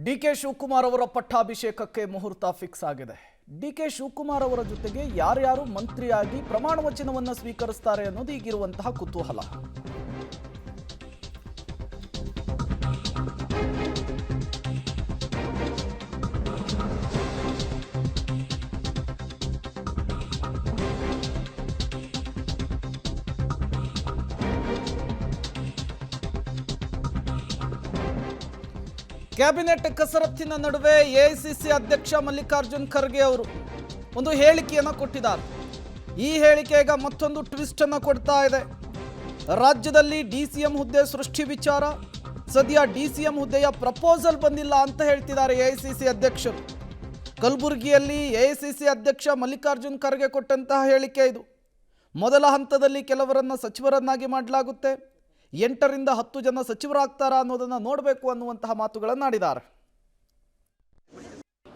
DK Shivakumar ಅವರ ಪಟ್ಟಾಭಿಷೇಕಕ್ಕೆ ಮುಹೂರ್ತ fix ಆಗಿದೆ. ಡಿಕೆ ಶಿವಕುಮಾರ್ ಅವರ ಜೊತೆಗೆ ಯಾರ್ಯಾರು ಮಂತ್ರಿಯಾಗಿ ಪ್ರಮಾಣ ವಚನವನ್ನು ಸ್ವೀಕರಿಸುತ್ತಾರೆ ಅನ್ನೋದು ಈಗಿರುವಂತಹ ಕುತೂಹಲ. ಕ್ಯಾಬಿನೆಟ್ ಕಸರತ್ತಿನ ನಡುವೆ ಎಐಸಿಸಿ ಅಧ್ಯಕ್ಷ ಮಲ್ಲಿಕಾರ್ಜುನ್ ಖರ್ಗೆ ಅವರು ಒಂದು ಹೇಳಿಕೆಯನ್ನು ಕೊಟ್ಟಿದ್ದಾರೆ. ಈ ಹೇಳಿಕೆ ಈಗ ಮತ್ತೊಂದು ಟ್ವಿಸ್ಟ್ ಅನ್ನು ಕೊಡ್ತಾ ಇದೆ. ರಾಜ್ಯದಲ್ಲಿ ಡಿಸಿಎಂ ಹುದ್ದೆ ಸೃಷ್ಟಿ ವಿಚಾರ, ಸದ್ಯ ಡಿಸಿಎಂ ಹುದ್ದೆಯ ಪ್ರಪೋಸಲ್ ಬಂದಿಲ್ಲ ಅಂತ ಹೇಳ್ತಿದ್ದಾರೆ ಎಐಸಿಸಿ ಅಧ್ಯಕ್ಷರು. ಕಲಬುರಗಿಯಲ್ಲಿ ಎಐಸಿಸಿ ಅಧ್ಯಕ್ಷ ಮಲ್ಲಿಕಾರ್ಜುನ್ ಖರ್ಗೆ ಕೊಟ್ಟಂತಹ ಹೇಳಿಕೆ ಇದು. ಮೊದಲ ಹಂತದಲ್ಲಿ ಕೆಲವರನ್ನ ಸಚಿವರನ್ನಾಗಿ ಮಾಡಲಾಗುತ್ತೆ, 8 ರಿಂದ 10 ಜನ ಸಚಿವರಾಗ್ತಾರಾ ಅನ್ನೋದನ್ನ ನೋಡಬೇಕು ಅನ್ನುವಂತಹ ಮಾತುಗಳನ್ನು ಆಡಿದ್ದಾರೆ.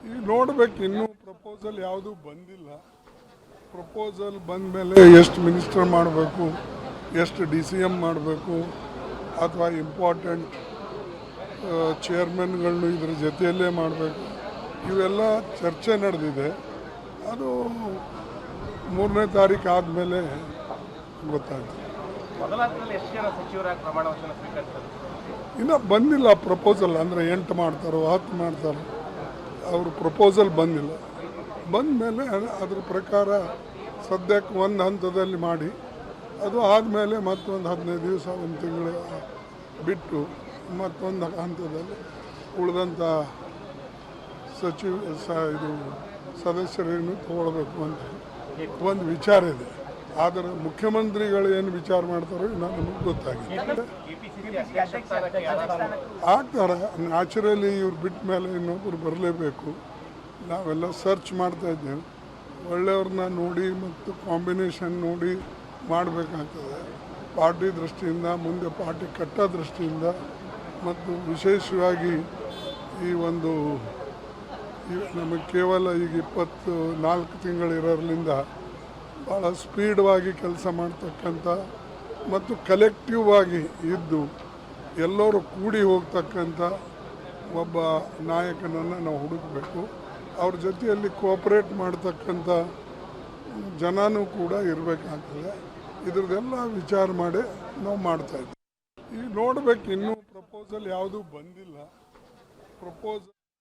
ಈಗ ನೋಡಬೇಕು, ಇನ್ನೂ ಪ್ರಪೋಸಲ್ ಯಾವುದು ಬಂದಿಲ್ಲ. ಪ್ರಪೋಸಲ್ ಬಂದ ಮೇಲೆ ಎಷ್ಟು ಮಿನಿಸ್ಟರ್ ಮಾಡಬೇಕು, ಎಷ್ಟು DCM ಮಾಡಬೇಕು, ಅಥವಾ ಇಂಪಾರ್ಟೆಂಟ್ ಚೇರ್ಮನ್ಗಳನ್ನು ಇದ್ರ ಜೊತೆಯಲ್ಲೇ ಮಾಡಬೇಕು, ಇವೆಲ್ಲ ಚರ್ಚೆ ನಡೆದಿದೆ. ಅದು 3ನೇ ತಾರೀಕು ಆದಮೇಲೆ ಗೊತ್ತಾಗ್ತದೆ. ಇನ್ನು ಬಂದಿಲ್ಲ ಪ್ರಪೋಸಲ್. ಅಂದರೆ 8 ಮಾಡ್ತಾರೋ 10 ಮಾಡ್ತಾರೋ, ಅವರು ಪ್ರಪೋಸಲ್ ಬಂದಿಲ್ಲ. ಬಂದ ಮೇಲೆ ಅದ್ರ ಪ್ರಕಾರ ಸದ್ಯಕ್ಕೆ ಒಂದು ಹಂತದಲ್ಲಿ ಮಾಡಿ, ಅದು ಆದಮೇಲೆ ಮತ್ತೊಂದು 15 ದಿವಸ 1 ತಿಂಗಳು ಬಿಟ್ಟು ಮತ್ತೊಂದು ಹಂತದಲ್ಲಿ ಉಳಿದಂಥ ಇದು ಸದಸ್ಯರೇನು ತಗೊಳ್ಬೇಕು ಅಂತ ಒಂದು ವಿಚಾರ ಇದೆ. ಆದರೆ ಮುಖ್ಯಮಂತ್ರಿಗಳು ಏನು ವಿಚಾರ ಮಾಡ್ತಾರೋ ಇನ್ನೂ ನಮಗೆ ಗೊತ್ತಾಗಿದೆ. ಆಗ್ತಾರೆ ನ್ಯಾಚುರಲಿ. ಇವ್ರು ಬಿಟ್ಟ ಮೇಲೆ ಇನ್ನೊಬ್ಬರು ಬರಲೇಬೇಕು. ನಾವೆಲ್ಲ ಸರ್ಚ್ ಮಾಡ್ತಾ ಇದ್ದೇವೆ. ಒಳ್ಳೆಯವ್ರನ್ನ ನೋಡಿ ಮತ್ತು ಕಾಂಬಿನೇಷನ್ ನೋಡಿ ಮಾಡಬೇಕಾಗ್ತದೆ. ಪಾರ್ಟಿ ದೃಷ್ಟಿಯಿಂದ, ಮುಂದೆ ಪಾರ್ಟಿ ಕಟ್ಟೋ ದೃಷ್ಟಿಯಿಂದ, ಮತ್ತು ವಿಶೇಷವಾಗಿ ಈ ಒಂದು ನಮಗೆ ಕೇವಲ ಈಗ 24 ತಿಂಗಳಿರೋದ್ರಿಂದ ಭಾಳ ಸ್ಪೀಡ್ವಾಗಿ ಕೆಲಸ ಮಾಡ್ತಕ್ಕಂಥ ಮತ್ತು ಕಲೆಕ್ಟಿವ್ ಆಗಿ ಇದ್ದು ಎಲ್ಲರೂ ಕೂಡಿ ಹೋಗ್ತಕ್ಕಂಥ ಒಬ್ಬ ನಾಯಕನನ್ನು ನಾವು ಹುಡುಕಬೇಕು. ಅವ್ರ ಜೊತೆಯಲ್ಲಿ ಕೋಆಪ್ರೇಟ್ ಮಾಡ್ತಕ್ಕಂಥ ಜನನೂ ಕೂಡ ಇರಬೇಕಾಗ್ತದೆ. ಇದ್ರದ್ದೆಲ್ಲ ವಿಚಾರ ಮಾಡಿ ನಾವು ಮಾಡ್ತಾಯಿದ್ದೀವಿ. ಈಗ ನೋಡಬೇಕು, ಇನ್ನೂ ಪ್ರಪೋಸಲ್ ಯಾವುದೂ ಬಂದಿಲ್ಲ. ಪ್ರಪೋಸಲ್